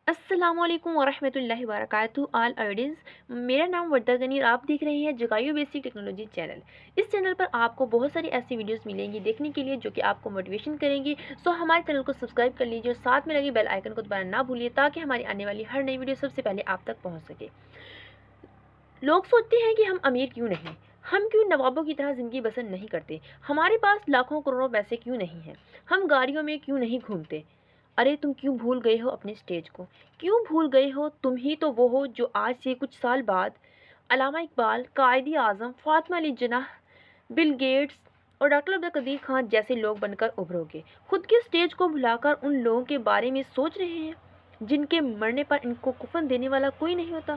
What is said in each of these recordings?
السلام علیکم ورحمۃ اللہ وبرکاتہ آل آڈینس، میرا نام وردہ غنی اور آپ دیکھ رہے ہیں جگایو بیسک ٹیکنالوجی چینل۔ اس چینل پر آپ کو بہت ساری ایسی ویڈیوز ملیں گی دیکھنے کے لیے جو کہ آپ کو موٹیویشن کریں گی۔ سو ہمارے چینل کو سبسکرائب کر لیجیے اور ساتھ میں لگی بیل آئیکن کو دبانا نہ بھولیے تاکہ ہماری آنے والی ہر نئی ویڈیو سب سے پہلے آپ تک پہنچ سکے۔ لوگ سوچتے ہیں کہ ہم امیر کیوں نہیں، ہم کیوں نوابوں کی طرح زندگی بسر نہیں کرتے، ہمارے پاس لاکھوں کروڑوں پیسے کیوں نہیں ہیں، ہم گاڑیوں میں کیوں نہیں گھومتے۔ ارے تم کیوں بھول گئے ہو اپنے سٹیج کو؟ کیوں بھول گئے ہو تم ہی تو وہ ہو جو آج سے کچھ سال بعد علامہ اقبال، قائد اعظم، فاطمہ علی جناح، بل گیٹس اور ڈاکٹر عبدالقدیر خان جیسے لوگ بن کر ابھرو گے۔ خود کے سٹیج کو بھلا کر ان لوگوں کے بارے میں سوچ رہے ہیں جن کے مرنے پر ان کو کفن دینے والا کوئی نہیں ہوتا،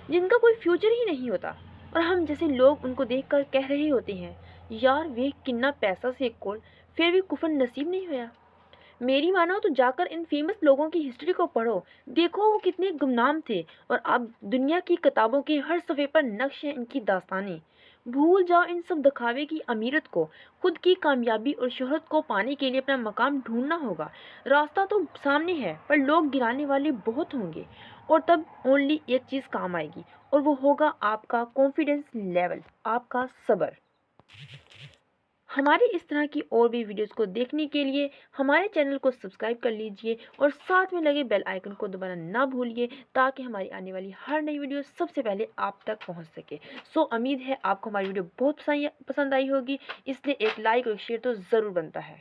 جن کا کوئی فیوچر ہی نہیں ہوتا، اور ہم جیسے لوگ ان کو دیکھ کر کہہ رہے ہوتے ہیں یار وہ کنا پیسہ سے کول پھر بھی کفن نصیب نہیں ہویا۔ میری مانو تو جا کر ان فیمس لوگوں کی ہسٹری کو پڑھو، دیکھو وہ کتنے گمنام تھے، اور اب دنیا کی کتابوں کے ہر صفحے پر نقش ہیں ان کی داستانیں۔ بھول جاؤ ان سب دکھاوے کی امیرت کو، خود کی کامیابی اور شہرت کو پانے کے لیے اپنا مقام ڈھونڈنا ہوگا۔ راستہ تو سامنے ہے پر لوگ گرانے والے بہت ہوں گے، اور تب اونلی ایک چیز کام آئے گی، اور وہ ہوگا آپ کا کانفیڈنس لیول، آپ کا صبر۔ ہماری اس طرح کی اور بھی ویڈیوز کو دیکھنے کے لیے ہمارے چینل کو سبسکرائب کر لیجئے اور ساتھ میں لگے بیل آئیکن کو دبانا نہ بھولیے تاکہ ہماری آنے والی ہر نئی ویڈیو سب سے پہلے آپ تک پہنچ سکے۔ سو امید ہے آپ کو ہماری ویڈیو بہت پسند آئی ہوگی، اس لیے ایک لائک اور شیئر تو ضرور بنتا ہے۔